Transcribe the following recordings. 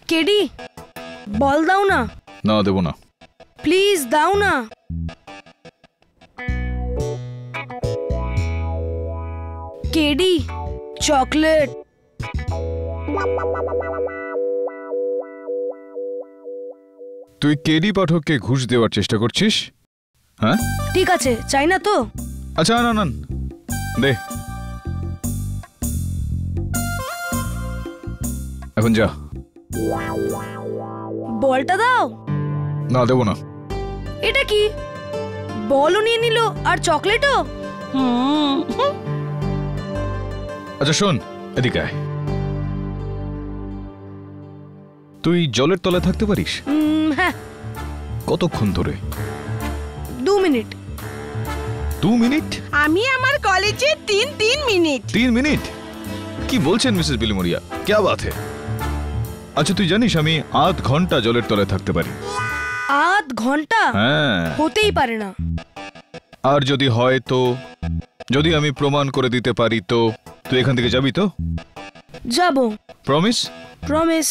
KD, বল দাও না। না, দেবো না। প্লিজ দাও না। KD, chocolate. তুই কেডি পাঠককে ঘুষ দেওয়ার চেষ্টা করছিস? হ্যাঁ, ঠিক আছে, চাই না তো। আচ্ছা, না না, দে। এখন যা। বলটা দাও। না, দেবো না। এটা কি? বলও নিয়ে নিল আর চকলেটও। আচ্ছা শোন, এদিকে আয়। তুই জলের তলায় থাকতে পারিস? হ্যাঁ। কতক্ষণ ধরে? 2 মিনিট। 2 মিনিট? আমি আমার কলেজে 3 মিনিট। 3 মিনিট? কি বলছেন মিসেস বিলিমোরিয়া? क्या बात है? আচ্ছা, তুই জানিস আমি আধ ঘন্টা জলের তলায় থাকতে পারি। আধ ঘন্টা? হ্যাঁ। হতেই পারে না। আর যদি হয় তো, যদি আমি প্রমাণ করে দিতে পারি তো তুই এখান থেকে যাবি তো? যাব। Promise? Promise.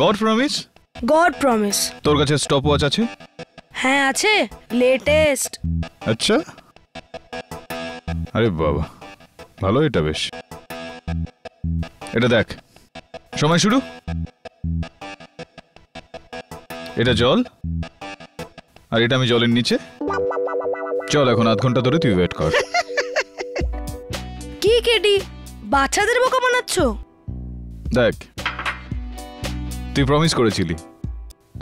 God promise? God promise. তোর কাছে স্টপ ওয়াচ আছে? হ্যাঁ আছে, লেটেস্ট। আচ্ছা, আরে বাবা, ভালো এটা বেশ। এটা দেখ, সময় শুরু। এটা জল, আর এটা আমি জলের নিচে। চল, এখন আধ ঘন্টা ধরে তুই ওয়েট কর। কি কেডি, বাচ্চাদের বোকা বানাচ্ছ? দেখ, তুই প্রমিস করেছিলি,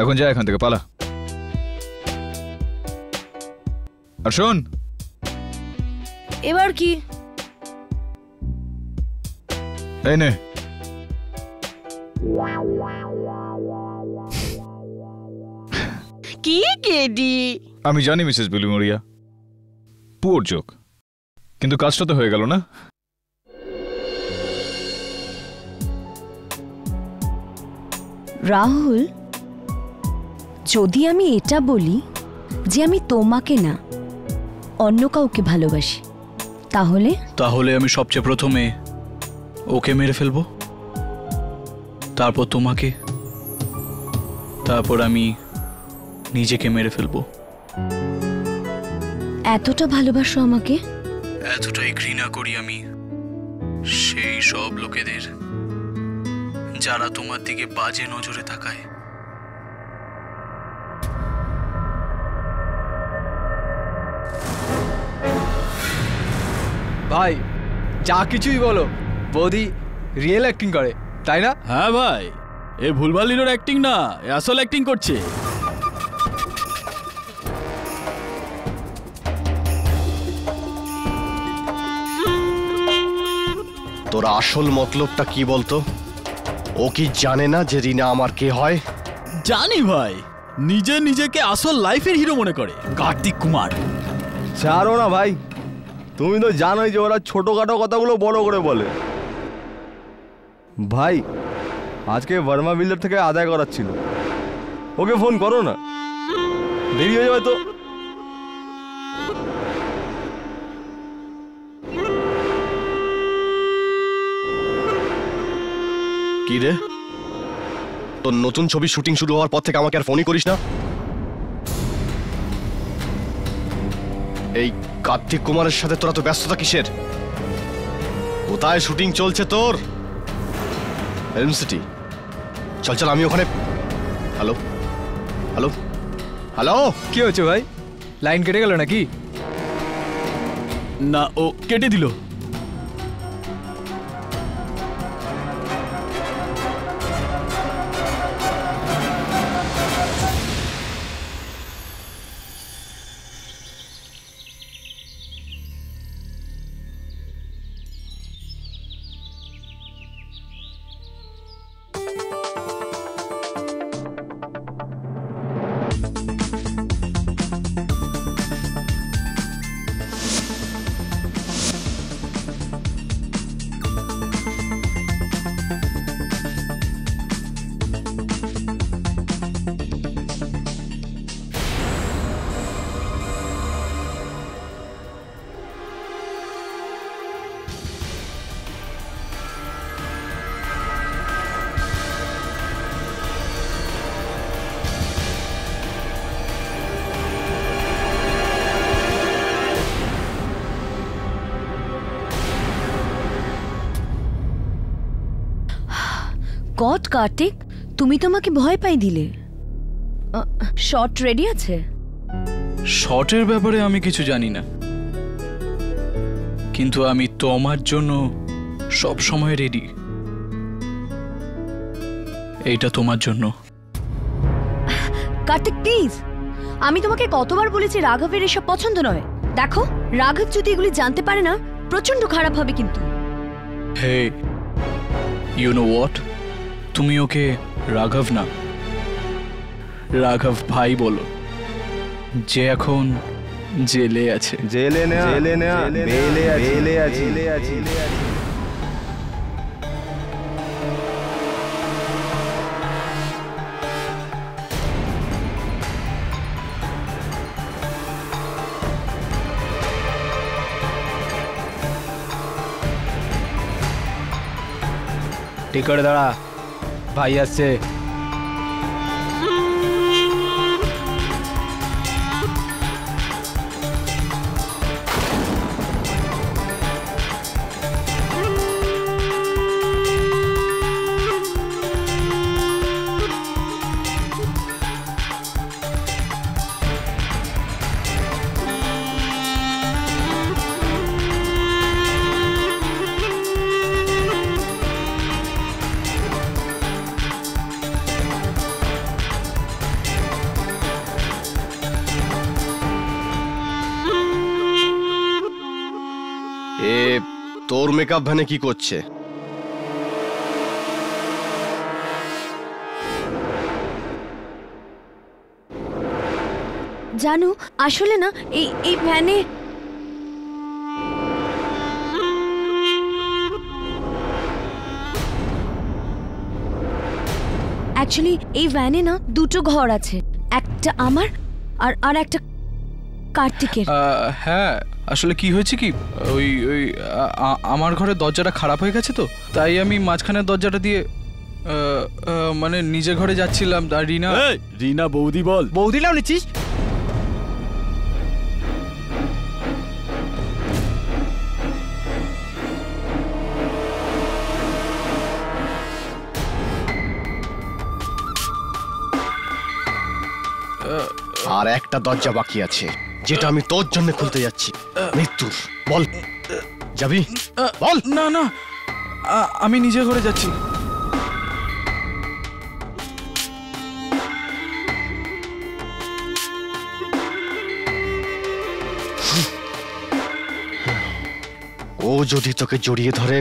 এখন যা এখান থেকে, পালা। আর শোন, এবার কি? এই নে। কি কেডি? আমি জানি মিসেস বিলিমোরিয়া, পুয়ার জোক, কিন্তু কাজটা তো হয়ে গেল না? রাহুল, যদি আমি এটা বলি যে আমি তোমাকে না অন্য কাউকে ভালোবাসি, তাহলে? তাহলে আমি সবচেয়ে প্রথমে ওকে মেরে ফেলবো, তারপর তোমাকে, তারপর আমি নিজেকে মেরে ফেলবো। এতটা ভালোবাসো আমাকে? এতটাই ঘৃণা করি আমি সেই সব লোকেদের যারা তোমার দিকে বাজে নজরে তাকায়। ভাই, যা কিছুই বলো, বৌদি রিয়েল অ্যাক্টিং করে, তাই না? হ্যাঁ ভাই, এ ভুলভাল হিরোর অ্যাক্টিং না, এ আসল অ্যাক্টিং করছে। তোর আসল মতলবটা কি বলতো? ও কি জানে না যে রিনা আমার কে হয়? জানি ভাই, নিজেকে আসল লাইফের হিরো মনে করে কার্তিক কুমার। ছাড়ো না ভাই, তুমি তো জানোই যে ওরা ছোটখাটো কথাগুলো বড় করে বলে। ভাই, আজকে বর্মা বিল্ডার থেকে আদায় করার ছিল, ওকে ফোন করো না, দেরি হয়ে যাবে তো। কি রে, তোর নতুন ছবি শুটিং শুরু হওয়ার পর থেকে আমাকে আর ফোনই করিস না? এই কার্তিক কুমারের সাথে তোরা তো ব্যস্ততা কিসের? কোথায় শুটিং চলছে তোর? Film city. চল চল, আমি ওখানে। হ্যালো হ্যালো হ্যালো, কি হচ্ছে ভাই? লাইন কেটে গেল নাকি? না, ও কেটে দিল। গড কার্তিক, তুমি তো আমাকে ভয় পাই দিলে। শট রেডি আছে? শটের ব্যাপারে আমি কিছু জানি না, কিন্তু আমি তোমার জন্য সব সময় রেডি। এইটা তোমার জন্য। কার্তিক প্লিজ, আমি তোমাকে কতবার বলেছি রাঘবের এসব পছন্দ নয়। দেখো, রাঘব যদি এগুলি জানতে পারে না, প্রচন্ড খারাপ হবে কিন্তু। হে, ইউ নো হোয়াট, তুমি ওকে রাঘব না, রাঘব ভাই বলো, যে এখন জেলে আছে। জেলে আছে। ঠিক করে দাঁড়া, ভাই আসছে। এ তোর মেকআপ ভ্যানে কি করছে? জানো, আসলে না এই ভ্যানে অ্যাকচুয়ালি এই ভ্যানে না দুটো ঘর আছে, একটা আমার আর একটা কার্তিকের। হ্যাঁ, আসলে কি হয়েছে কি, ওই ওই আমার ঘরের দরজাটা খারাপ হয়ে গেছে, তো তাই আমি মাঝখানের দরজাটা দিয়ে মানে নিজের ঘরে যাচ্ছিলাম। আর রিনা, রিনা বৌদি বল। বৌদি নাও নিচ্ছিস? আর একটা দরজা বাকি আছে, যেটা আমি তোর জন্য খুলতে যাচ্ছি। মৃত্যুর, বল যাবি? বল। না না, আমি নিজের ঘরে যাচ্ছি। ও যদি তোকে জড়িয়ে ধরে,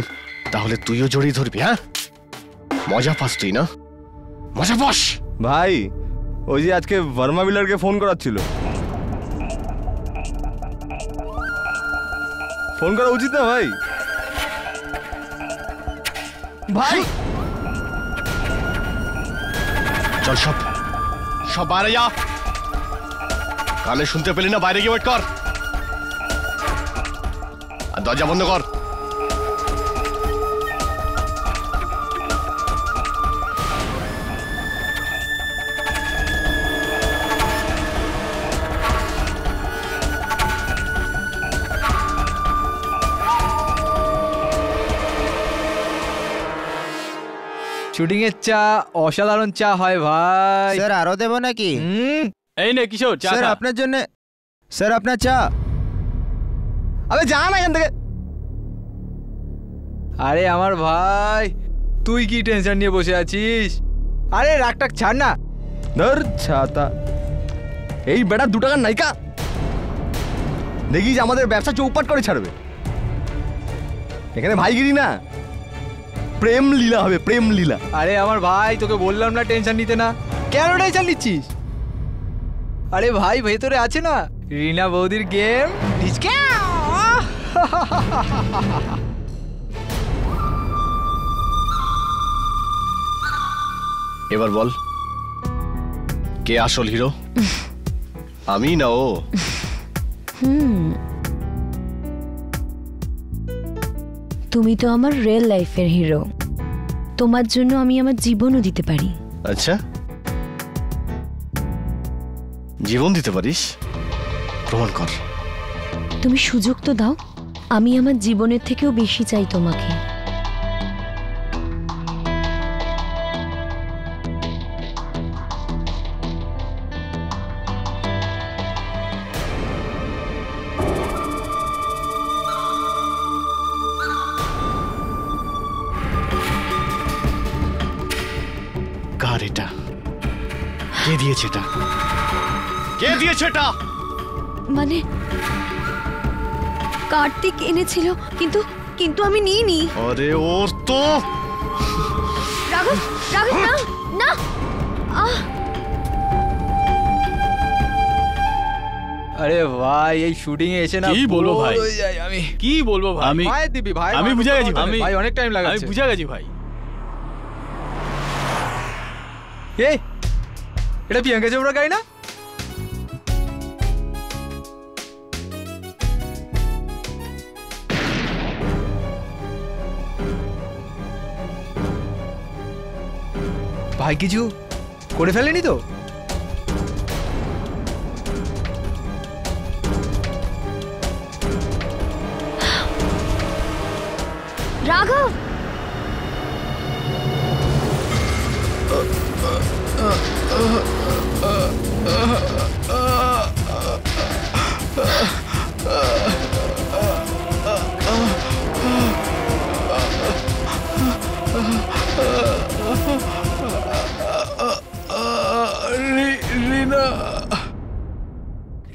তাহলে তুইও জড়িয়ে ধরবি। হ্যাঁ, মজা পাস তুই না? মজা পাস ভাই। ওই যে আজকে বর্মা বিল্ডারকে ফোন করাচ্ছিল, ফোন করা উচিত না ভাই? ভাই চল, সব বাইরে যা। কানে শুনতে পেলি না? বাইরে গিয়ে ওয়েট কর আর দরজা বন্ধ কর। শুটিং এর চা অসাধারণ চা হয় ভাই। স্যার আরো দেবো নাকি? এই নে কিশোর, চা স্যার খা। আপনার জন্য। স্যার আপনার চা। আবে যা না এখান থেকে। আরে আমার ভাই, তুই কি টেনশন নিয়ে বসে আছিস? আরে রাগটাক ছাড় না। ধর ছাতা, এই বেটা 2 টাকার নাইকা, দেখিস আমাদের ব্যবসা চৌপাট করে ছাড়বে। এখানে ভাইগিরি না, প্রেম লীলা হবে, প্রেম লীলা। আরে আমার ভাই, তোকে বললাম না টেনশন নিতে না। কেন টেনশন নিচ্ছিস? আরে ভাই, ভেতরে আছে না রিনা বৌদির গেম। এবার বল, কে আসল হিরো? আমি না ও? তুমি তো আমার রিয়েল লাইফের হিরো, তোমার জন্য আমি আমার জীবনও দিতে পারি। আচ্ছা, জীবন দিতে পারিস? প্রমাণ কর। তুমি সুযোগ তো দাও, আমি আমার জীবনের থেকেও বেশি চাই তোমাকে। দিয়েছে এটা? কে দিয়েছে এটা? মানে কার্তিক এনেছিল, কিন্তু কিন্তু আমি নিইনি। আরে ওর তো রাঘব, রাঘব না না। আরে ভাই এই শুটিং এ এসে না কি বলবো ভাই? আমি কি বলবো ভাই? ভাই দিবি ভাই, আমি বুঝে গেছি ভাই। ভাই অনেক টাইম আমি লাগাচ্ছে। বুঝে গেছি ভাই। এই এটা প্রিয়াঙ্কা চোপড়া গাড়ি না? ভাই কিছু করে ফেলেনি তো? রাঘব,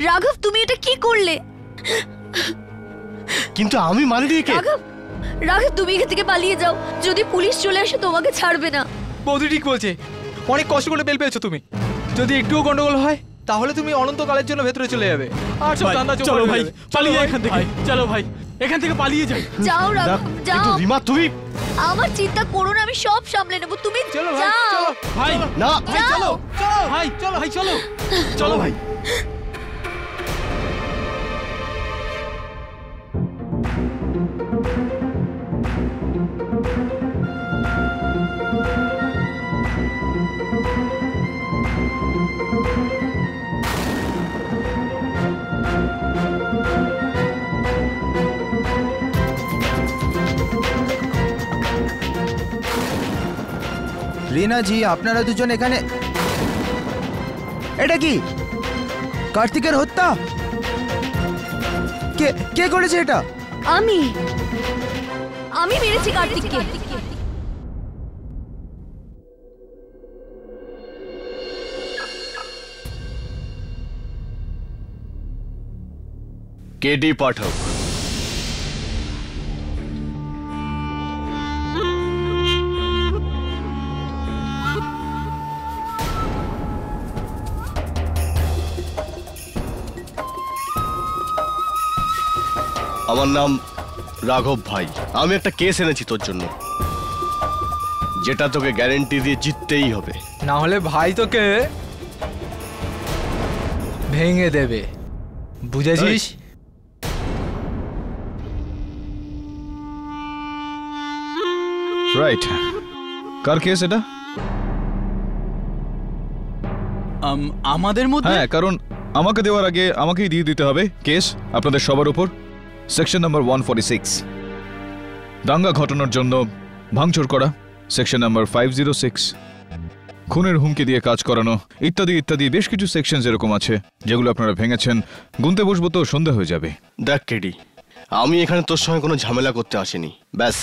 রাঘব তুমি এটা কি করলে? কিন্তু আমি মানিনি একে। রাঘব, রাঘব তুমি এখান থেকে পালিয়ে যাও, যদি পুলিশ চলে আসে তোমাকে ছাড়বে না। বৌদি ঠিক বলছে, অনেক কষ্ট করে বেল পেয়েছো তুমি। যদি একটুও গন্ডগোল হয় তাহলে তুমি অনন্তকালের জন্য ভেতরে চলে যাবে। আর সব ভাই, ধান্দা চলো চলো ভাই, ভাই, পালিয়ে চলো যাই এখান থেকে। চলো ভাই, এখান থেকে পালিয়ে যাই। যাও রাঘব, যাও। কিন্তু রিমা তুমি আমার চিন্তা করো না, আমি সব সামলে নেব, তুমি চলো ভাই, যাও। চলো ভাই না ভাই, চলো চলো ভাই, চলো ভাই, চলো চলো ভাই। রিনা জি, আপনারা দুজন এখানে? এটা কি কার্তিকের হত্যা? কে কে করেছে এটা? আমি আমি মেরেছি কার্তিককে। কেডি পাঠক। আমার নাম রাঘব ভাই। আমি একটা কেস এনেছি তোর জন্য, যেটা তোকে গ্যারেন্টি দিয়ে জিততেই হবে। না হলে ভাই তোকে ভেঙে দেবে, বুঝেছিস? রাইট, কার কেস এটা? আমাদের মধ্যে? হ্যাঁ, কারণ আমাকে দেওয়ার আগে আমাকেই দিয়ে দিতে হবে কেস আপনাদের সবার উপর। সেকশন নাম্বার 146, দাঙ্গা ঘটানোর জন্য ভাঙচুর করা। সেকশন নাম্বার 506, খুনের হুমকি দিয়ে কাজ করানো, ইত্যাদি ইত্যাদি। বেশ কিছু সেকশন এরকম আছে যেগুলো আপনারা ভেঙেছেন। গুনতে বসবো তো সন্ধ্যা হয়ে যাবে। দেখ কেডি, আমি এখানে তোর সঙ্গে কোনো ঝামেলা করতে আসিনি। ব্যাস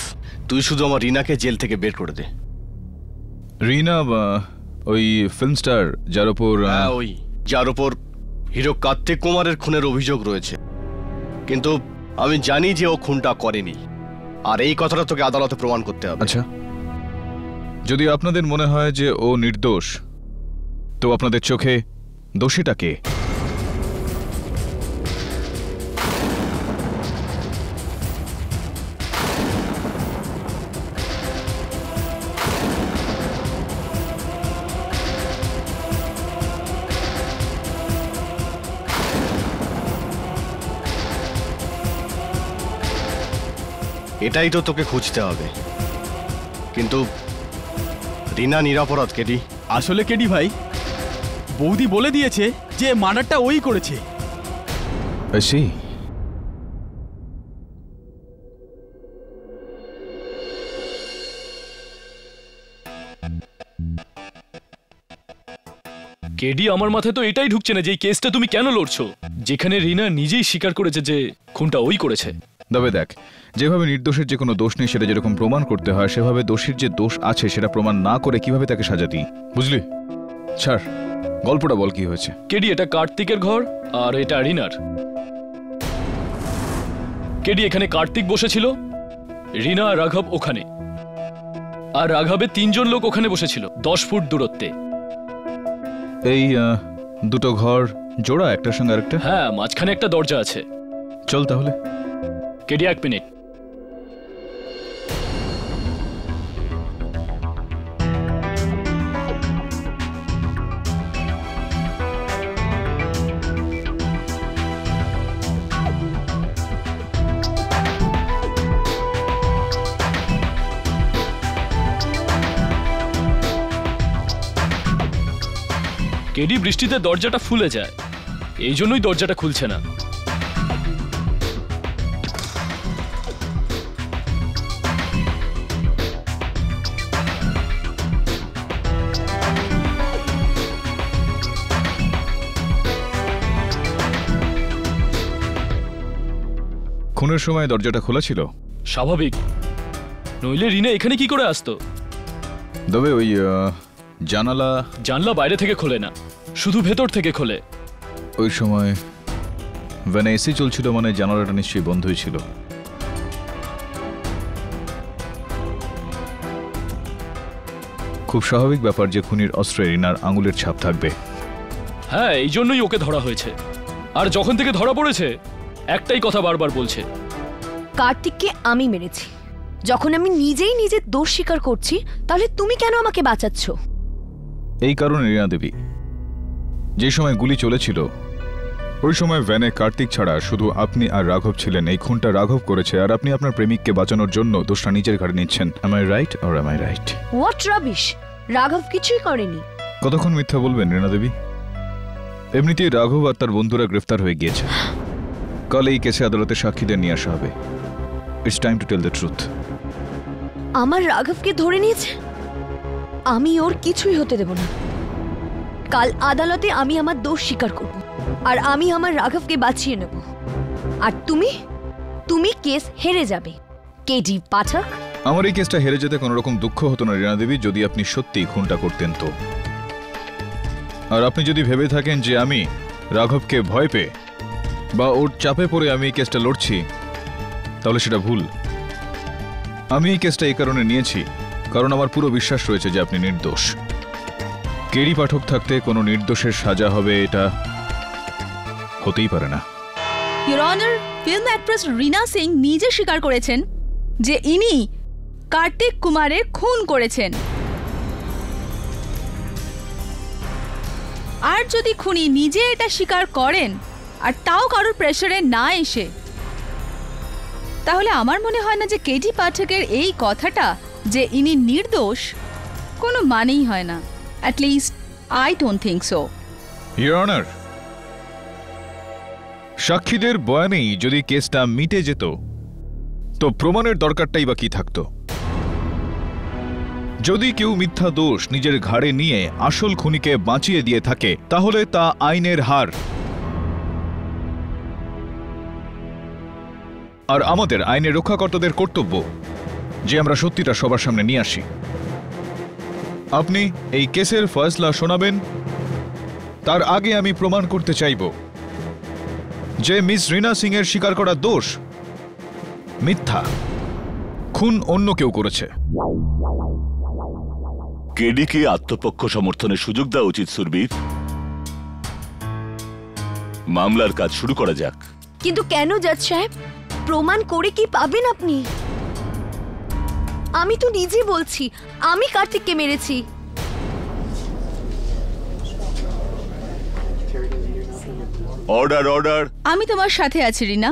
তুই শুধু আমার রিনাকে জেল থেকে বের করে দে। রিনা ওই ফিল্ম স্টার যার উপর হ্যাঁ, ওই যার উপর হিরো কার্তিক কুমারের খুনের অভিযোগ রয়েছে। কিন্তু আমি জানি যে ও খুনটা করেনি, আর এই কথাটা তোকে আদালতে প্রমাণ করতে হবে। আচ্ছা, যদি আপনাদের মনে হয় যে ও নির্দোষ, তো আপনাদের চোখে দোষীটা কে? এটাই তো তোকে খুঁজতে হবে। কিন্তু রিনা নিরাপরাধ কেডি। আসলে কেডি ভাই, বৌদি বলে দিয়েছে যে মার্ডারটা ওই করেছে। কেডি, আমার মাথায় তো এটাই ঢুকছে না যে এই কেসটা তুমি কেন লড়ছো, যেখানে রিনা নিজেই স্বীকার করেছে যে খুনটা ওই করেছে। তবে দেখ, যেভাবে নির্দোষের যে কোনো দোষ নেই সেটা যেরকম প্রমাণ করতে হয়, সেভাবে দোষীর যে দোষ আছে সেটা প্রমাণ না করে কিভাবে তাকে সাজা দিই, বুঝলি? ছাড়, গল্পটা বল, কি হয়েছে? কেডি, এটা কার্তিকের ঘর আর এটা রিনার। কেডি, এখানে কার্তিক বসেছিল, রিনা আর রাঘব ওখানে, আর রাঘবের 3 জন লোক ওখানে বসেছিল 10 ফুট দূরত্বে। এই দুটো ঘর জোড়া, একটার সঙ্গে আরেকটা? হ্যাঁ, মাঝখানে একটা দরজা আছে। চল তাহলে। KD, 1 minute. কেডি, বৃষ্টিতে দরজাটা ফুলে যায়, এই জন্যই দরজাটা খুলছে না। খুনের সময় দরজাটা খোলা ছিল? স্বাভাবিক, নইলে রিনা এখানে কি করে আসতো? তবে ওই জানলা বাইরে থেকে খোলে না, শুধু ভেতর থেকে খোলে। ওই সময় ভ্যানে এসি চলছিল, মানে জানালাটা নিশ্চয়ই বন্ধই ছিল। খুব স্বাভাবিক ব্যাপার যে খুনির অস্ত্রে রিনার আঙুলের ছাপ থাকবে। হ্যাঁ, এই জন্যই ওকে ধরা হয়েছে। আর যখন থেকে ধরা পড়েছে একটাই কথা বারবার বলছে, কার্তিককে আমি মেরেছি। যখন আমি নিজেই নিজের দোষ স্বীকার করছি, তাহলে তুমি কেন আমাকে বাঁচাচ্ছ? এই কারণে রিনা দেবী, যে সময় গুলি চলেছিল ওই সময় ভ্যানে কার্তিক ছাড়া শুধু আপনি আর রাঘব ছিলেন। এই খুনটা রাঘব করেছে, আর আপনি আপনার প্রেমিককে বাঁচানোর জন্য দোষটা নিজের ঘাড়ে নিচ্ছেন। am I right or am I right? What rubbish! রাঘব কিছুই করেনি। কতক্ষণ মিথ্যা বলবেন রিনা দেবী? এমনিতেই রাঘব আর তার বন্ধুরা গ্রেফতার হয়ে গিয়েছে। কাল এই কেসে আদালতে সাক্ষীদের নিয়ে আসা হবে। It's time to tell the truth. আমার রাঘবকে ধরে নিয়েছে, আমি ওর কিছুই হতে দেব না। কাল আদালতে আমি আমার দোষ স্বীকার করব, আর আমি আমার রাঘবকে বাঁচিয়ে নেব। আর তুমি কেস হেরে যাবে, কেডি পাঠক। আমার এই কেসটা হেরে যেতে কোনো রকম দুঃখ হতো না রিনা দেবী, যদি আপনি সত্যি খুনটা করতেন তো। আর আপনি যদি ভেবে থাকেন যে আমি রাঘবকে ভয় পেয়ে বা ওর চাপে পড়ে আমি এই কেসটা লড়ছি, তাহলে সেটা ভুল। আমি এই কেসটা এই কারণে নিয়েছি কারণ আমার পুরো বিশ্বাস রয়েছে যে আপনি নির্দোষ। কেডি পাঠক থাকতে কোনো নির্দোষের সাজা হবে, এটা হতেই পারে না। ইওর অনার, ফিল্ম অ্যাক্ট্রেস রিনা সিং নিজে স্বীকার করেছেন যে ইনি কার্তিক কুমারের খুন করেছেন। আর যদি খুনি নিজে এটা স্বীকার করেন, আর তাও কারোর প্রেসারে না এসে, তাহলে আমার মনে হয় না যে কেডি পাঠকের এই কথাটা যে ইনি নির্দোষ কোনো মানেই হয় না। At least I don't think so. Your honour, সাক্ষীদের বয়ানেই যদি কেসটা মিটে যেত তো প্রমাণের দরকারটাই বা কি থাকতো? যদি কেউ মিথ্যা দোষ নিজের ঘাড়ে নিয়ে আসল খুনিকে বাঁচিয়ে দিয়ে থাকে, তাহলে তা আইনের হার। আর আমাদের আইনের রক্ষাকর্তাদের কর্তব্য যে আমরা সত্যিটা সবার সামনে নিয়ে আসি। আপনি এই কেসের ফয়সলা শোনাবেন, তার আগে আমি প্রমাণ করতে চাইব যে মিস রিনা সিং এর স্বীকার করা দোষ মিথ্যা, খুন অন্য কেউ করেছে। কেডিকে আত্মপক্ষ সমর্থনের সুযোগ দেওয়া উচিত সুরবীর। মামলার কাজ শুরু করা যাক। কিন্তু কেন জাজ সাহেব? প্রমাণ করে কি পাবেন আপনি? আমি তো নিজে বলছি আমি কার্তিককে মেরেছি। Order, order. আমি তোমার সাথে আছি রিনা।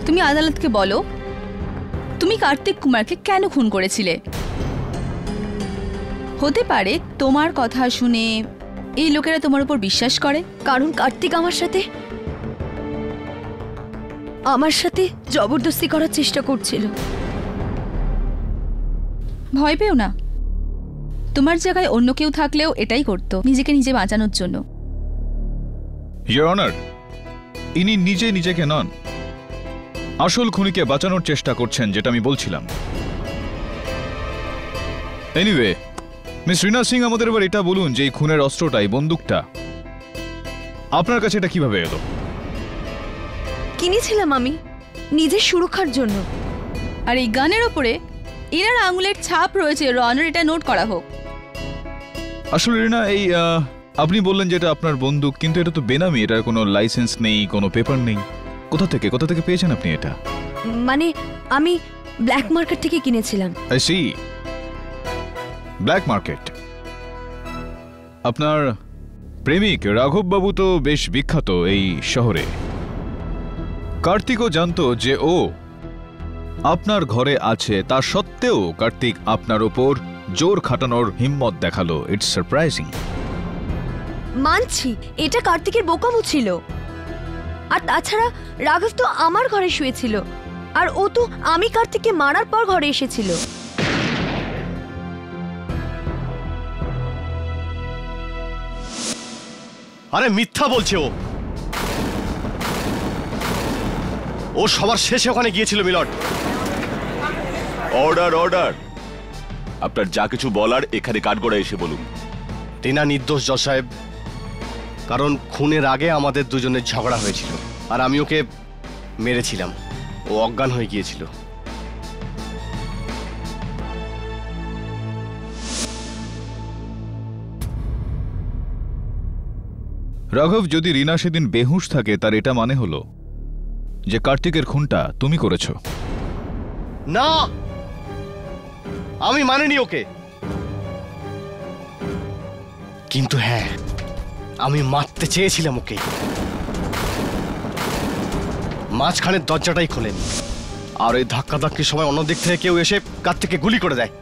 তুমি আদালতকে বলো তুমি কার্তিক কুমারকে কেন খুন করেছিলে। হতে পারে তোমার কথা শুনে এই লোকেরা তোমার উপর বিশ্বাস করে, কারণ কার্তিক আমার সাথে জবরদস্তি করার চেষ্টা করছিল। ভয় পেও না, তোমার জায়গায় অন্য কেউ থাকলেও এটাই করতো, নিজেকে নিজে বাঁচানোর জন্য। ইওর অনার, ইনি নিজে নিজেকে নন, আসল খুনিকে বাঁচানোর চেষ্টা করছেন, যেটা আমি বলছিলাম। এনিওয়ে, মিস রীনা সিং, আমাদের এবার এটা বলুন যে এই খুনের অস্ত্রটা, এই বন্দুকটা আপনার কাছে এটা কিভাবে এলো? কিনেছিলাম আমি নিজের সুরক্ষার জন্য। আর এই গানের ওপরে এনার আঙুলের ছাপ রয়েছে, রনার এটা নোট করা হোক। আসলে রীনা, এই আপনি বললেন যে এটা আপনার বন্দুক, কিন্তু এটা তো বেনামি, এটার কোনো লাইসেন্স নেই, কোনো পেপার নেই। কোথা থেকে পেয়েছেন আপনি এটা? মানে আমি ব্ল্যাক মার্কেট থেকে কিনেছিলাম। I see, black market. আপনার প্রেমিক রাঘব বাবু তো বেশ বিখ্যাত এই শহরে। কার্তিকও জানতো যে ও আপনার ঘরে আছে, তা সত্ত্বেও কার্তিক আপনার ওপর জোর খাটানোর হিম্মত দেখালো। It's surprising. মানছি এটা কার্তিকের বোকামো ছিল, আর তাছাড়া রাঘব তো আমার ঘরে শুয়েছিল, আর ও তো আমি কার্তিককে মারার পর ঘরে এসেছিল। আরে মিথ্যা বলছে ও সবার শেষে ওখানে গিয়েছিল মিলট। অর্ডার। আপনার যা কিছু বলার এখানে কাঠগড়ায় এসে বলুন। টিনা নির্দোষ জজ সাহেব, কারণ খুনের আগে আমাদের দুজনের ঝগড়া হয়েছিল, আর আমি ওকে মেরেছিলাম। ও অজ্ঞান হয়ে গিয়েছিল। রাঘব, যদি রীনা সেদিন বেহুশ থাকে, তার এটা মানে হলো যে কার্তিকের খুনটা তুমি করেছো। না, আমি মানিনি ওকে, কিন্তু হ্যাঁ, আমি মারতে চেয়েছিলাম ওকে। মাঝখানের দরজাটাই খোলেন, আর ওই ধাক্কাধাক্কির সময় অন্যদিক থেকে কেউ এসে কার্তিককে গুলি করে দেয়।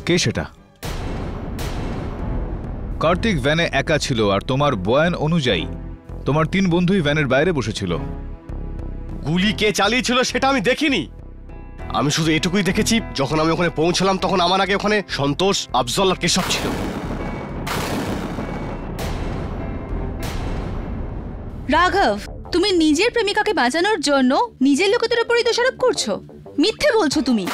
কে সেটা? কার্তিক ভ্যানে একা ছিল, আর তোমার বয়ান অনুযায়ী তোমার 3 বন্ধুই ভ্যানের বাইরে বসেছিল। গুলি কে চালিয়েছিল সেটা আমি দেখিনি। আমি শুধু এটুকুই দেখেছি, যখন আমি ওখানে পৌঁছলাম তখন আমার আগে ওখানে সন্তোষ, আফজল আর কেশব ছিল। রাঘব, তুমি নিজের প্রেমিকাকে বাঁচানোর জন্য নিজের লোকেদের উপরই দোষারোপ করছো। মিথ্যে বলছো তুমি।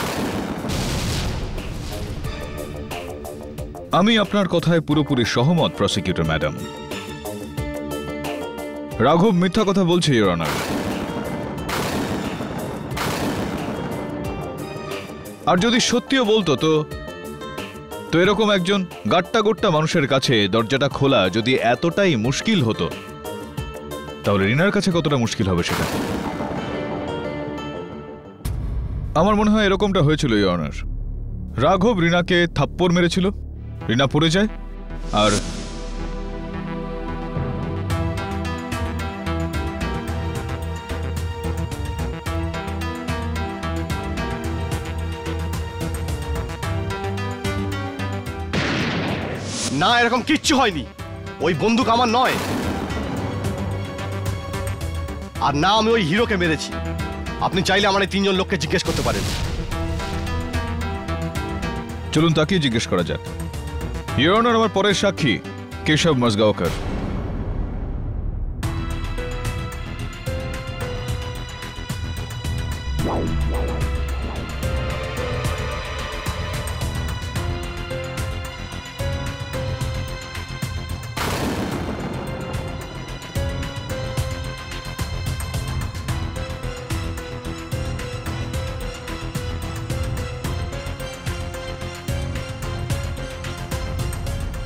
আমি আপনার কথায় পুরোপুরি সহমত প্রসিকিউটর ম্যাডাম। রাঘব মিথ্যা কথা বলছে, ইওর অনার। আর যদি সত্যিও বলতো তো এরকম একজন গাট্টা মানুষের কাছে দরজাটা খোলা যদি এতটাই মুশকিল হতো, তাহলে রীনার কাছে কতটা মুশকিল হবে সেটা। আমার মনে হয় এরকমটা হয়েছিল, ইওর অনার। রাঘব রীনাকে থাপ্পড় মেরেছিল, রীনা পড়ে যায়, আর না, এরকম কিচ্ছু হয়নি। ওই বন্দুক আমার নয়, আর না আমি ওই হিরোকে মেরেছি। আপনি চাইলে আমার এই 3 জন লোককে জিজ্ঞেস করতে পারেন। চলুন তাকেই জিজ্ঞেস করা যাক। ইওর অনার, আমার পরের সাক্ষী কেশব মজগাঁওকর।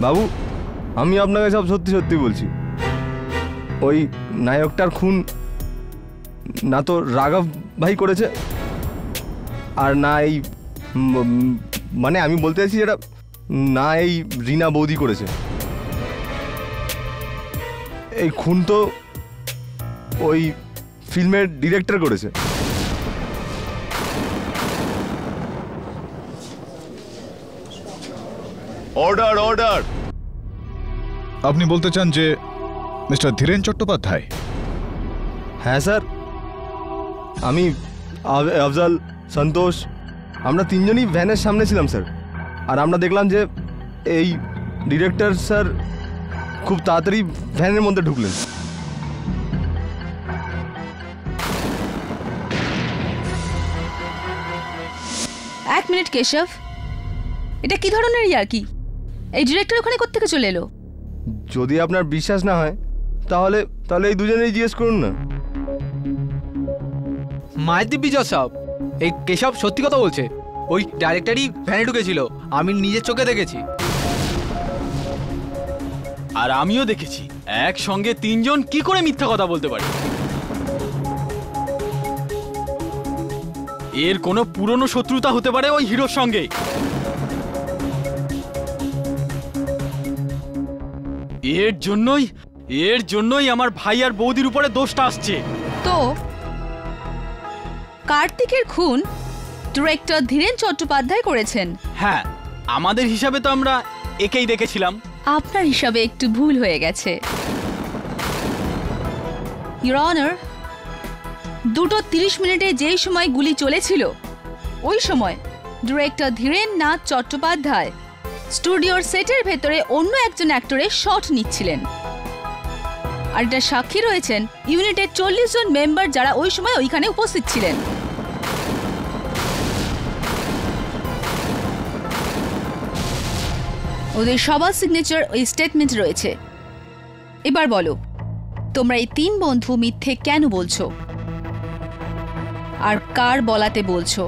বাবু, আমি আপনাকে সব সত্যি সত্যি বলছি। ওই নায়কটার খুন না তো রাঘব ভাই করেছে, আর না এই মানে আমি বলতে চাইছি যেটা, না এই রীনা বৌদি করেছে। এই খুন তো ওই ফিল্মের ডিরেক্টর করেছে। অর্ডার। আপনি বলতে চান যে মিস্টার ধীরেন চট্টোপাধ্যায়? হ্যাঁ স্যার, আমি আফজল, সন্তোষ, আমরা 3 জনই ভ্যানের সামনে ছিলাম স্যার। আর আমরা দেখলাম যে এই ডিরেক্টর স্যার খুব তাড়াতাড়ি ভ্যানের মধ্যে ঢুকলেন। এক মিনিট কেশব, এটা কি ধরনের ইয়ার্কি? এই ডিরেক্টর ওখানে কোত্থেকে চলে এলো? যদি আপনার বিশ্বাস না হয় তাহলে তাহলে এই দুজনেই জিজ্ঞেস করুন না। মায়ের দিব্যি সব এই কেশব সত্যি কথা বলছে। ওই ডাইরেক্টরই ভ্যানে ঢুকেছিল, আমি নিজের চোখে দেখেছি। আর আমিও দেখেছি একসঙ্গে তিনজন কি করে মিথ্যা কথা বলতে পারে। এর কোনো পুরনো শত্রুতা হতে পারে ওই হিরোর সঙ্গে। এর জন্যই আমার ভাই আর বৌদির উপরে দোষটা আসছে। তো কার্তিকের খুন ডিরেক্টর ধীরেন চট্টোপাধ্যায় করেছেন। হ্যাঁ, আমাদের হিসাবে তো আমরা একেই দেখেছিলাম। আপনার হিসাবে একটু ভুল হয়ে গেছে। ইওর অনার, 2:30 যেই সময় গুলি চলেছিল ওই সময় ডিরেক্টর ধীরেন নাথ চট্টোপাধ্যায় স্টুডিওর সেটের ভেতরে অন্য একজন অ্যাক্টরের শট নিচ্ছিলেন। আর এটা সাক্ষী রয়েছেন ইউনিটের 40 জন মেম্বার যারা ওই সময় ওইখানে উপস্থিত ছিলেন। ওদের সবার সিগনেচার ওই স্টেটমেন্ট রয়েছে। এবার বলো, তোমরা এই 3 বন্ধু মিথ্যে কেন বলছো আর কার বলাতে বলছো?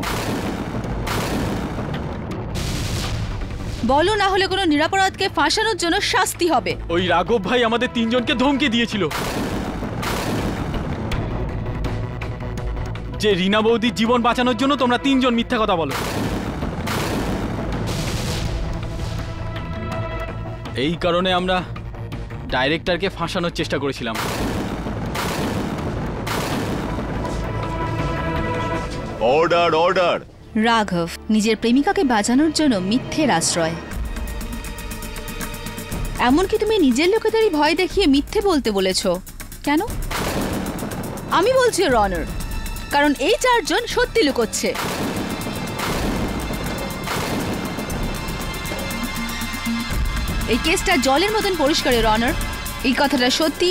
বলো, না হলে কোনো নিরাপরাধকে ফাঁসানোর জন্য শাস্তি হবে। ওই রাঘব ভাই আমাদের তিনজনকে ধমকি দিয়েছিল যে রিনা বৌদির জীবন বাঁচানোর জন্য তোমরা তিনজন মিথ্যা কথা বলো। এই কারণে আমরা ডাইরেক্টরকে ফাঁসানোর চেষ্টা করেছিলাম। Order order. রাঘব নিজের প্রেমিকাকে বাঁচানোর জন্য মিথ্যের আশ্রয়। এমনকি তুমি নিজের লোকেদেরই ভয় দেখিয়ে মিথ্যে বলতে বলেছ কেন? আমি বলছি ইওর অনার, কারণ এই 4 জন সত্যি লুকোচ্ছে। এই কেসটা জলের মতন পরিষ্কার ইওর অনার। এই কথাটা সত্যি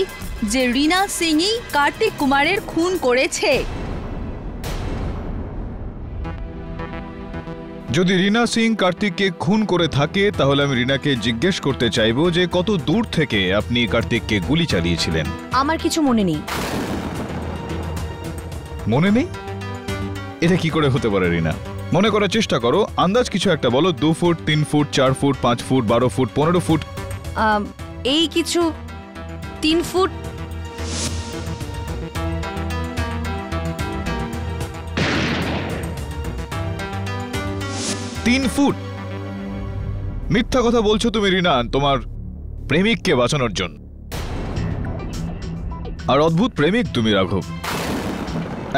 যে রিনা সিংই কার্তিক কুমারের খুন করেছে। যদি রিনা সিং কার্তিককে খুন করে থাকে তাহলে আমি রিনাকে জিজ্ঞেস করতে চাইবো যে কত দূর থেকে আপনি কার্তিককে গুলি চালিয়েছিলেন। আমার কিছু মনে নেই। মনে নেই? এটা কি করে হতে পারে রিনা? মনে করার চেষ্টা করো, আন্দাজ কিছু একটা বলো। 2 foot, 3 foot, 4 foot, 5 foot, 12 foot, 15 foot. এই কিছু 3 ফুট। মিথ্যা কথা বলছো তুমি রিনা তোমার প্রেমিককে বাঁচানোর জন্য। আর অদ্ভুত প্রেমিক তুমি রাঘব।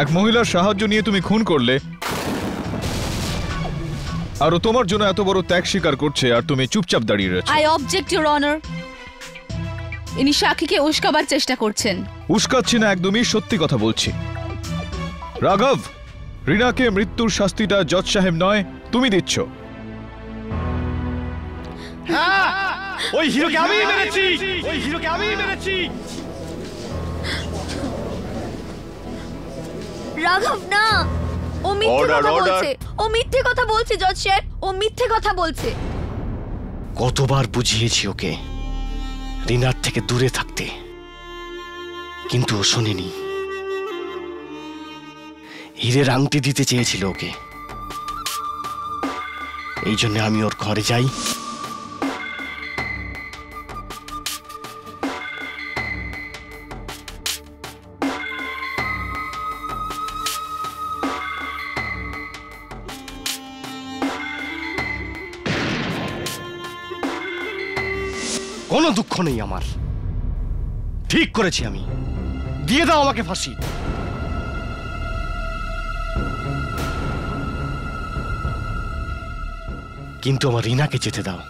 এক মহিলার সাহায্য নিয়ে তুমি খুন করলে, আর ও তোমার জন্য এত বড় ত্যাগ স্বীকার করছে আর তুমি চুপচাপ দাঁড়িয়ে রয়েছো। I object your honour. ইনি সাক্ষীকে উস্কাবার চেষ্টা করছেন। উস্কাচ্ছি না, একদমই সত্যি কথা বলছি। রাঘব, রিনাকে মৃত্যুর শাস্তিটা জজ সাহেব নয় তুমি দিচ্ছ। ওই হিরোকে আমিই মেরেছি, ওই হিরোকে আমিই মেরেছি। রাঘব না, ও মিথ্যে কথা বলছে। ও মিথ্যে কথা বলছে জজ সাহেব, ও মিথ্যে কথা বলছে। কতবার বুঝিয়েছি ওকে রিনার থেকে দূরে থাকতে, কিন্তু ও শোনেনি। হীরের আংটি দিতে চেয়েছিল ওকে, এই জন্য আমি ওর ঘরে যাই। কোনো দুঃখ নেই আমার, ঠিক করেছি আমি। দিয়ে দাও আমাকে ফাঁসি। কিন্তু আমার রিনাকে যেতে দাও।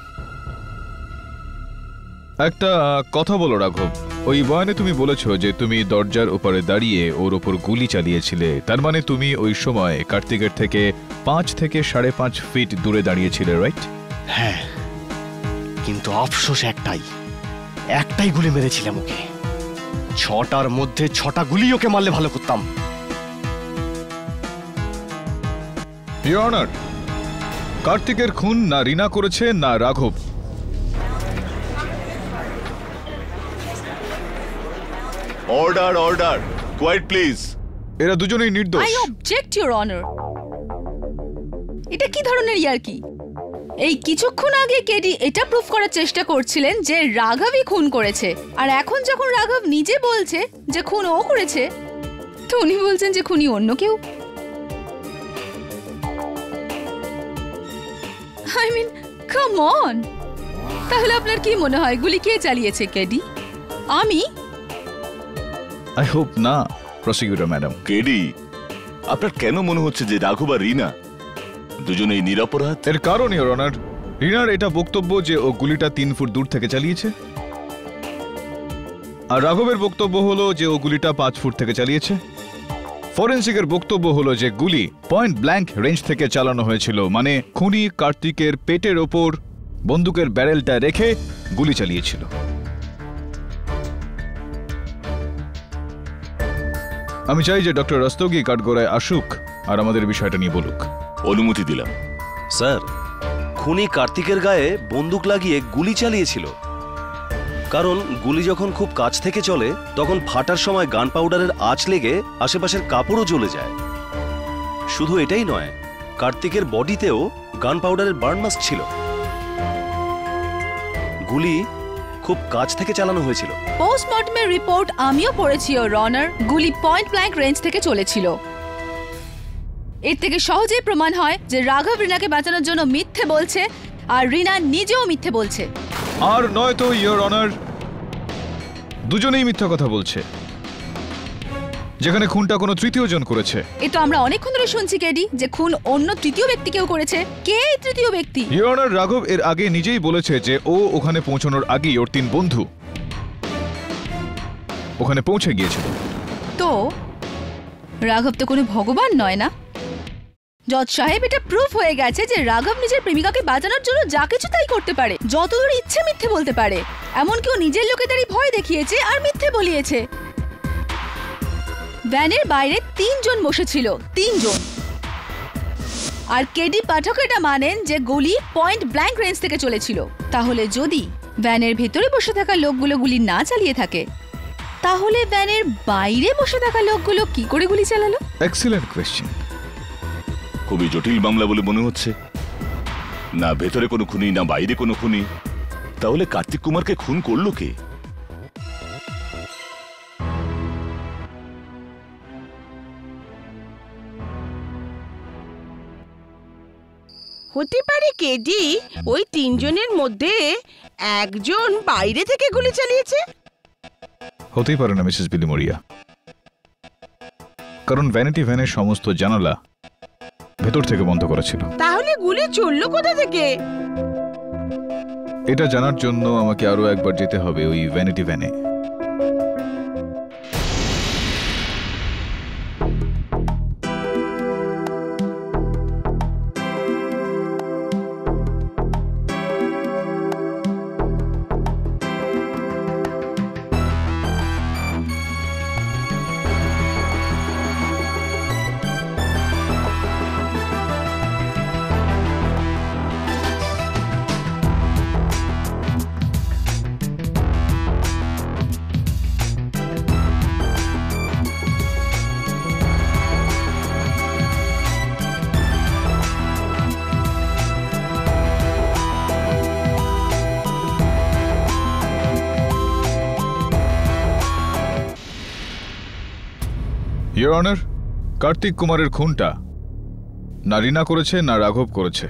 একটা কথা বলো রাঘব, ওই বয়ানে তুমি বলেছো যে তুমি দরজার উপরে দাঁড়িয়ে ওর ওপর গুলি চালিয়েছিলে। তার মানে তুমি ওই সময় কার্তিকের থেকে 5 থেকে 5.5 ফিট দূরে দাঁড়িয়েছিলে, রাইট? হ্যাঁ, কিন্তু আফসোস একটাই গুলি মেরেছিলাম ওকে। 6টার মধ্যে 6টা গুলি ওকে মারলে ভালো করতাম। ইওর অনার, কার্তিকের খুন না রিনা করেছে না রাঘব। Order order, quite please. এরা দুজনেই নির্দোষ। I object your honour. এটা কি ধরনের ইয়ার্কি? এই কিছুক্ষণ আগে কেডি এটা প্রুফ করার চেষ্টা করছিলেন যে রাঘবই খুন করেছে, আর এখন যখন রাঘব নিজে বলছে যে খুন ও করেছে, তো উনি বলছেন যে খুনি অন্য কেউ। I mean come on. তাহলে আপনার কি মনে হয় গুলি কে চালিয়েছে কেডি? আমি? আই হোপ না প্রসিকিউটর ম্যাডাম। কেডি, আপনার কেন মনে হচ্ছে যে রাঘব আর রিনা দুজনেই নিরপরাধ? এর কারণ ইওর অনার, রিনার এটা বক্তব্য যে ও গুলিটা 3 ফুট দূর থেকে চালিয়েছে, আর রাঘবের বক্তব্য হলো যে ও গুলিটা 5 ফুট থেকে চালিয়েছে। ফরেন্সিকের বক্তব্য হলো যে গুলি পয়েন্ট ব্ল্যাঙ্ক রেঞ্জ থেকে চালানো হয়েছিল, মানে খুনি কার্তিকের পেটের ওপর বন্দুকের ব্যারেলটা রেখে গুলি চালিয়েছিল। আমি চাই যে ডক্টর রস্তোগি কাঠগড়ায় আসুক আর আমাদের বিষয়টা নিয়ে বলুক। অনুমতি দিলাম। স্যার, খুনি কার্তিকের গায়ে বন্দুক লাগিয়ে গুলি চালিয়েছিল, কারণ গুলি যখন খুব কাছ থেকে চলে তখন ফাটার সময় গান পাউডারের আঁচ লেগে আশেপাশের কাপড়ও জ্বলে যায়। শুধু এটাই নয়, কার্তিকের বডিতেও গান পাউডারের বার্ন মার্ক ছিল। গুলি খুব কাছ থেকে চালানো হয়েছিল। পোস্টমর্টমের রিপোর্ট আমিও পড়েছি ইওর অনার। গুলি পয়েন্ট ব্ল্যাঙ্ক রেঞ্জ থেকে চলেছিল। এর থেকে সহজেই প্রমাণ হয় যে রাঘব রিনাকে বাঁচানোর জন্য মিথ্যে বলছে, আর রিনা নিজেও মিথ্যে বলছে। আর নয় তো ইওর অনার, দুজনেই মিথ্যা কথা বলছে, যেখানে খুনটা কোনো তৃতীয় জন করেছে। এ তো আমরা অনেকক্ষণ ধরে শুনছি কেডি যে খুন অন্য তৃতীয় ব্যক্তি কেউ করেছে। কে এই তৃতীয় ব্যক্তি? ইওর অনার, রাঘব এর আগে নিজেই বলেছে যে ও ওখানে পৌঁছানোর আগেই ওর 3 বন্ধু ওখানে পৌঁছে গিয়েছিল। তো রাঘব তো কোনো ভগবান নয় না? জজ সাহেব, এটা প্রুফ হয়ে গেছে যে রাঘব নিজের প্রেমিকাকে বাঁচানোর জন্য যা কিছু তাই করতে পারে, যতদূর ইচ্ছে মিথ্যে বলতে পারে। এমনকি ও নিজের লোকেদেরই ভয় দেখিয়েছে আর মিথ্যে বলিয়েছে। ভ্যানের বাইরে 3 জন বসেছিল, 3 জন। আর কেডি পাঠক এটা মানেন যে গুলি পয়েন্ট ব্ল্যাঙ্ক রেঞ্জ থেকে চলেছিল। তাহলে যদি ভ্যানের ভেতরে বসে থাকা লোকগুলো গুলি না চালিয়ে থাকে, তাহলে ভ্যানের বাইরে বসে থাকা লোকগুলো কি করে গুলি চালালো? Excellent question. খুবই জটিল মামলা বলে মনে হচ্ছে। না ভেতরে কোনো খুনি, না বাইরে কোনো খুনি। তাহলে কার্তিক কুমারকে খুন করলো কে? হতে পারে কেডি ওই 3 জনের মধ্যে একজন বাইরে থেকে গুলি চালিয়েছে। হতেই পারে না মিসেস বিলি মরিয়া, কারণ ভ্যানিটি ভ্যানের সমস্ত জানালা ভেতর থেকে বন্ধ করা ছিল। তাহলে গুলি চললো কোথা থেকে? এটা জানার জন্য আমাকে আরো একবার যেতে হবে ওই ভ্যানিটি ভ্যানে। ইওর অনার, কার্তিক কুমারের খুনটা না রিনা করেছে না রাঘব করেছে।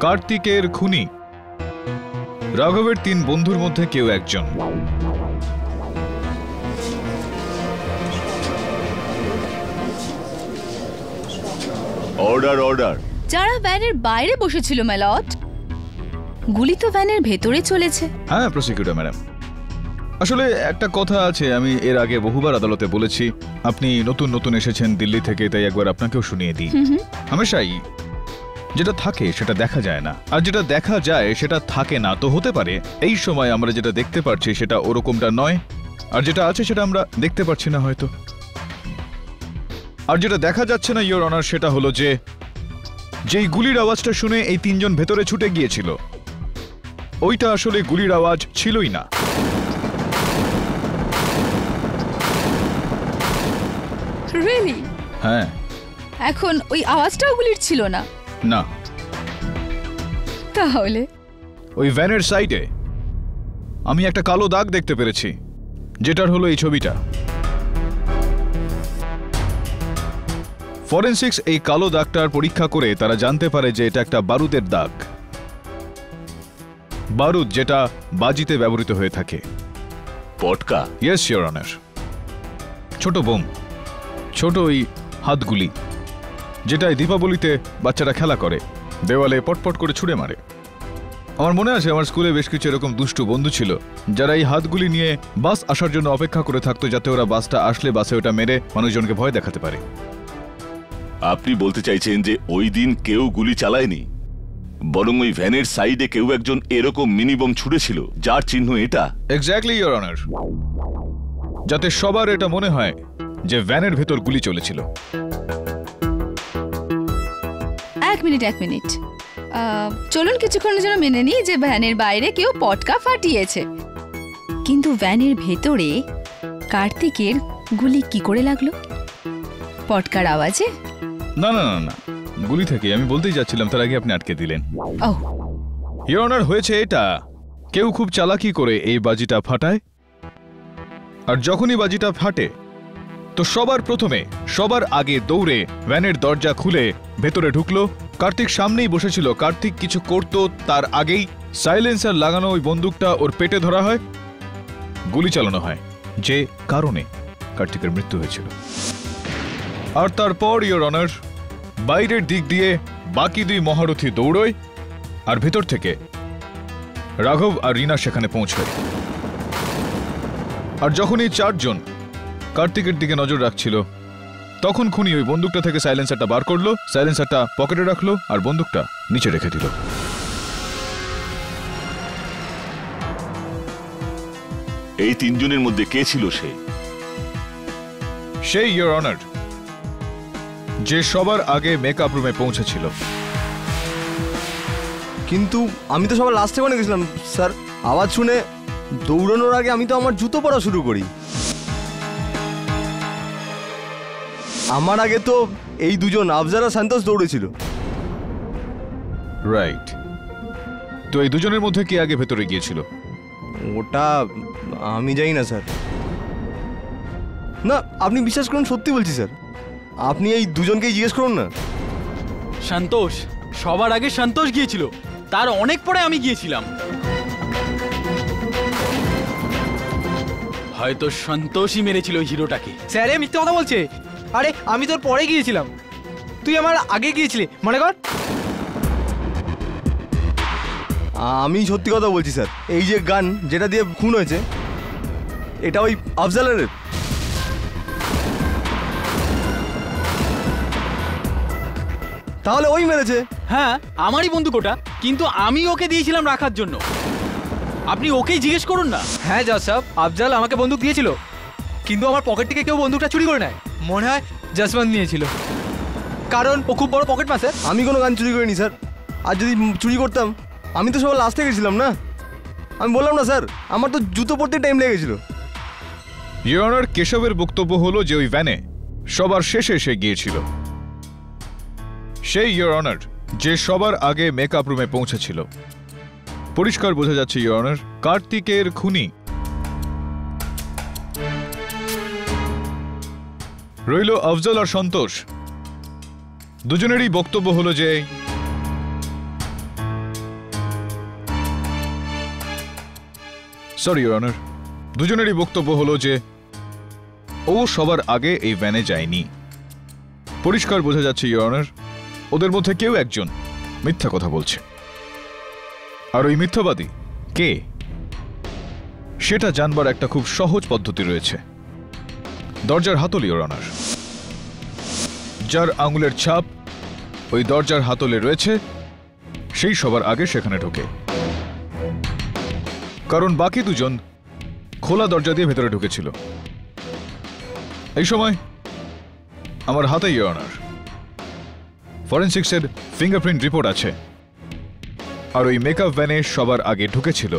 কার্তিকের খুনি রাঘবের 3 বন্ধুর মধ্যে কেউ একজন। Order order. যারা ভ্যানের বাইরে বসেছিল মেলট, গুলি তো ভ্যানের ভেতরে চলেছে। হ্যাঁ প্রসিকিউটর ম্যাডাম, আসলে একটা কথা আছে, আমি এর আগে বহুবার আদালতে বলেছি। আপনি নতুন নতুন এসেছেন দিল্লি থেকে, তাই একবার আপনাকেও শুনিয়ে দিই। হামেশাই যেটা থাকে সেটা দেখা যায় না, আর যেটা দেখা যায় সেটা থাকে না। তো হতে পারে এই সময় আমরা যেটা দেখতে পাচ্ছি সেটা ওরকমটা নয়, আর যেটা আছে সেটা আমরা দেখতে পাচ্ছি না হয়তো। আর যেটা দেখা যাচ্ছে না ইওর অনার, সেটা হলো যে যেই গুলির আওয়াজটা শুনে এই 3 জন ভেতরে ছুটে গিয়েছিল, ওইটা আসলে গুলির আওয়াজ ছিলই না। হ্যাঁ। এখন ওই আওয়াজটাও গুলির ছিল না? না। তাহলে ওই ভ্যানের সাইডে আমি একটা কালো দাগ দেখতে পেরেছি, যেটার হলো এই ছবিটা। ফরেনসিক্স এই কালো দাগটার পরীক্ষা করে তারা জানতে পারে যে এটা একটা বারুদের দাগ। বারুদ যেটা বাজিতে ব্যবহৃত হয়ে থাকে। পটকা? Yes your honour. ছোট বোম, ছোট ওই হাতগুলি, যেটাই দীপাবলিতে বাচ্চারা খেলা করে, দেওয়ালে পটপট করে ছুঁড়ে মারে। আমার মনে আছে আমার স্কুলে বেশ কিছু এরকম দুষ্টু বন্ধু ছিল, যারা এই হাতগুলি নিয়ে বাস আসার জন্য অপেক্ষা করে থাকতো, যাতে ওরা বাসটা আসলে বাসে ওটা মেরে মানুষজনকে ভয় দেখাতে পারে। আপনি বলতে চাইছেন যে ওই দিন কেউ গুলি চালায়নি, বরং ওই ভ্যানের সাইডে কেউ একজন এরকম মিনি বোম ছুড়েছিল, যার চিহ্ন এটা? এক্স্যাক্টলি ইওর অনার, যাতে সবার এটা মনে হয় যে ভ্যানের ভেতর গুলি চলেছিল। এক মিনিট, চলুন কিছুক্ষণের জন্য মেনে নিই যে ভ্যানের বাইরে কেউ পটকা ফাটিয়েছে, কিন্তু ভ্যানের ভেতরে কার্তিকের গুলি কি করে লাগলো? পটকার আওয়াজে? না না না না, গুলি থেকে আমি বলতেই যাচ্ছিলাম, তার আগে আপনি আটকে দিলেন। ওহ, ইওর অনার, হয়েছে এটা, কেউ খুব চালাকি করে এই বাজিটা ফাটায়, আর যখনই বাজিটা ফাটে তো সবার প্রথমে সবার আগে দৌড়ে ভ্যানের দরজা খুলে ভেতরে ঢুকলো। কার্তিক সামনেই বসেছিল, কার্তিক কিছু করতো তার আগেই সাইলেন্সার লাগানো ওই বন্দুকটা ওর পেটে ধরা হয়, গুলি চালানো হয়, যে কারণে কার্তিকের মৃত্যু হয়েছিল। আর তারপর ইওর অনার, বাইরের দিক দিয়ে বাকি দুই মহারথী দৌড়য়, আর ভেতর থেকে রাঘব আর রিনা সেখানে পৌঁছায়। আর যখন এই চারজন কার্তিকের দিকে নজর রাখছিল, তখন খুনি ওই বন্দুকটা থেকে সাইলেন্সারটা বার করলো, সাইলেন্সারটা পকেটে রাখলো, আর বন্দুকটা নিচে রেখে দিল। এই তিনজনের মধ্যে কে ছিল সে? সেই ইওর অনার যে সবার আগে মেকআপ রুমে পৌঁছেছিল। কিন্তু আমি তো সবার লাস্টে মানে গেছিলাম স্যার। আওয়াজ শুনে দৌড়ানোর আগে আমি তো আমার জুতো পরা শুরু করি। আমার আগে তো এই দুজন আফজার আর সন্তোষ দৌড়েছিল। রাইট, তো এই দুজনের মধ্যে কে আগে ভেতরে গিয়েছিল? ওটা আমি জানি না স্যার। না, আপনি বিশ্বাস করুন, সত্যি বলছি স্যার। আপনি এই দুজনকেই জিজ্ঞেস করুন না। সন্তোষ, সবার আগে সন্তোষ গিয়েছিল, তার অনেক পরে আমি গিয়েছিলাম। হয়তো সন্তোষই মেরেছিল ওই হিরোটাকে। স্যারে মিথ্যে কথা বলছে। আরে আমি তোর পরে গিয়েছিলাম, তুই আমার আগে গিয়েছিলি, মনে কর। আমি সত্যি কথা বলছি স্যার। এই যে গান যেটা দিয়ে খুন হয়েছে, এটা ওই আফজালের। তাহলে ওই মেরেছে? হ্যাঁ, আমারই বন্দুক ওটা, কিন্তু আমি ওকে দিয়েছিলাম রাখার জন্য। আপনি ওকেই জিজ্ঞেস করুন না। হ্যাঁ জজ সাহেব, আফজাল আমাকে বন্দুক দিয়েছিল, কিন্তু আমার পকেট থেকে কেউ বন্দুকটা চুরি করে নেয়। মনে হয় জসবন্ত নিয়েছিল, কারণ ও খুব বড় পকেট মার। স্যার, আমি কোনো গান চুরি করিনি স্যার। আর যদি চুরি করতাম, আমি তো সবার লাস্টে গেছিলাম না। আমি বললাম না স্যার, আমার তো জুতো পরতে টাইম লেগেছিল। ইওর অনার, কেশবের বক্তব্য হলো যে ওই ভ্যানে সবার শেষে এসে গিয়েছিল সেই ইওর অনার যে সবার আগে মেকআপ রুমে পৌঁছেছিল। পরিষ্কার বোঝা যাচ্ছে ইওর অনার, কার্তিকের খুনি রইল আফজল আর সন্তোষ। দুজনেরই বক্তব্য হলো যে সরি ইওর অনার, দুজনেরই বক্তব্য হলো যে ও সবার আগে এই ভ্যানে যায়নি। পরিষ্কার বোঝা যাচ্ছে ইওর অনার, ওদের মধ্যে কেউ একজন মিথ্যা কথা বলছে। আর ওই মিথ্যাবাদী কে, সেটা জানবার একটা খুব সহজ পদ্ধতি রয়েছে। দরজার হাতল ইওর অনার, যার আঙুলের ছাপ ওই দরজার হাতলে রয়েছে, সেই সবার আগে সেখানে ঢোকে। কারণ বাকি দুজন খোলা দরজা দিয়ে ভেতরে ঢুকেছিল। এই সময় আমার হাতে ইওর অনার ফরেনসিক্সের ফিঙ্গারপ্রিন্ট রিপোর্ট আছে, আর ওই মেকআপ ভ্যানে সবার আগে ঢুকেছিল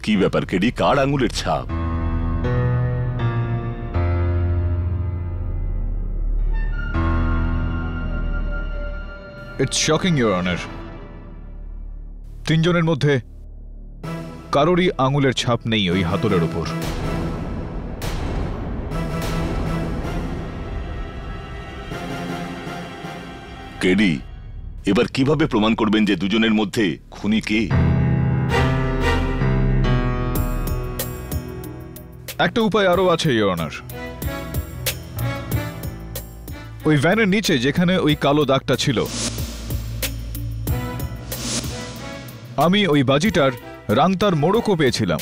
কি ব্যাপার কেডি, কার আঙুলের ছাপ? ইটস শকিং ইওর অনার, তিনজনের মধ্যে কারোরই আঙুলের ছাপ নেই ওই হাতলের উপর। কেডি, এবার কিভাবে প্রমাণ করবেন যে দুজনের মধ্যে খুনি কে? একটা উপায় আরো আছে ইওর অনার। ওই ভ্যানের নিচে যেখানে ওই কালো দাগটা ছিল, আমি ওই বাজিটার রাংতার মোড়কও পেয়েছিলাম।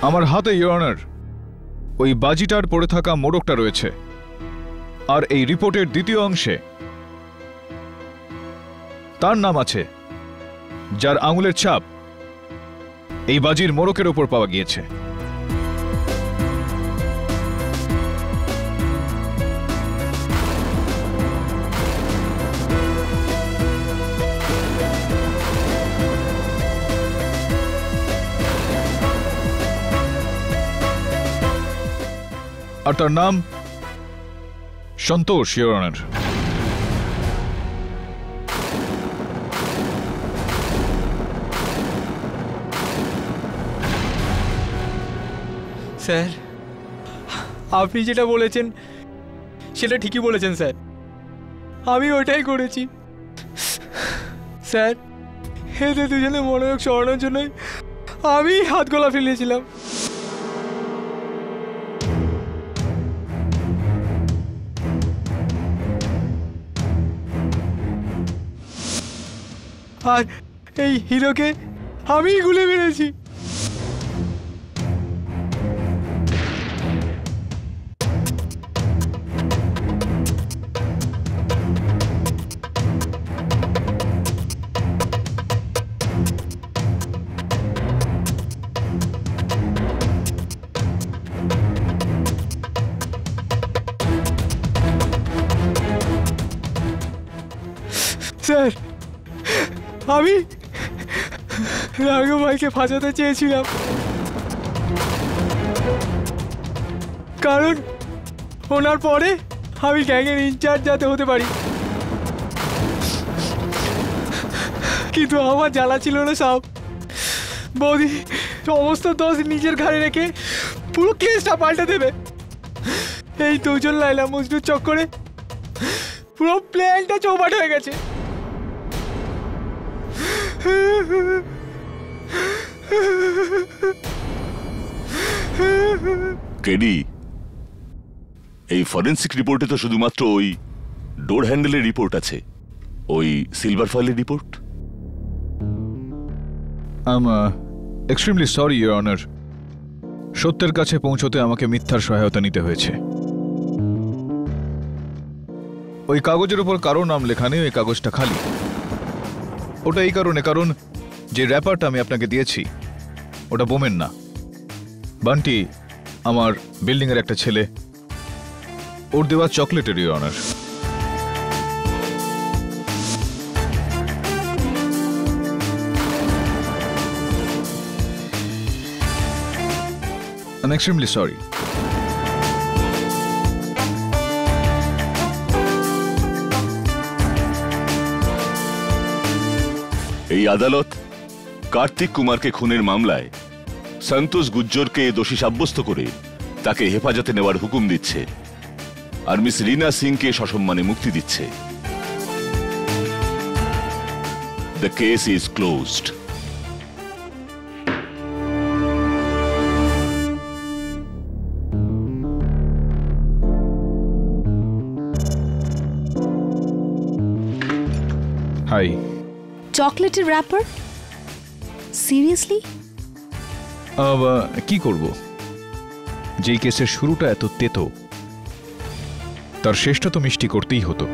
আমার হাতে ইওর অনার ওই বাজিটার পড়ে থাকা মোড়কটা রয়েছে, আর এই রিপোর্টের দ্বিতীয় অংশে তার নাম আছে, যার আঙুলের ছাপ এই বাজির মোড়কের ওপর পাওয়া গিয়েছে। আর তার নাম সন্তোষ ইওর অনার। স্যার, আপনি যেটা বলেছেন সেটা ঠিকই বলেছেন স্যার, আমি ওটাই করেছি স্যার। এদের দুজনে মনোযোগ সরানোর জন্যই আমি হাত গলা ফেলেছিলাম। আর এই হিরোকে আমি গুলি মেরেছি। স্যার, আমি রাঘব ভাইকে ফাঁসাতে চেয়েছিলাম, কারণ ওনার পরে আমি গ্যাংয়ের ইনচার্জ যাতে হতে পারি। কিন্তু আমার জ্বালা ছিল না সব। বৌদি সমস্ত দোষ নিজের ঘাড়ে রেখে পুরো কেসটা পাল্টে দেবে। এই দুজন লাইলা মজনুর চক্করে পুরো প্ল্যানটা চৌপাট হয়ে গেছে। কেডি, এই ফরেন্সিক রিপোর্টে তো শুধুমাত্র ওই ডোর হ্যান্ডেলের রিপোর্ট আছে, ওই সিলভার ফয়েলের report. Extremely sorry your honour, সত্যের কাছে পৌঁছতে আমাকে মিথ্যার সহায়তা নিতে হয়েছে। ওই কাগজের উপর কারো নাম লেখা নেই, ওই কাগজটা খালি। ওটা এই কারণে, কারণ যে র্যাপারটা আমি আপনাকে দিয়েছি ওটা বোমের না। বান্টি আমার বিল্ডিং এর একটা ছেলে, ওর দেওয়া চকলেটের your honour. I'm extremely sorry. এই আদালত কার্তিক কুমারকে খুনের মামলায় সন্তোষ গুজ্জরকে দোষী সাব্যস্ত করে তাকে হেফাজতে নেওয়ার হুকুম দিচ্ছে, আর মিস রিনা সিংকে সসম্মানে মুক্তি দিচ্ছে। The case is closed. Hi. চকলেটের র্যাপার? সিরিয়াসলি? কি করব, যেই কেসের শুরুটা এত তেতো তার শেষটা তো মিষ্টি করতেই হতো।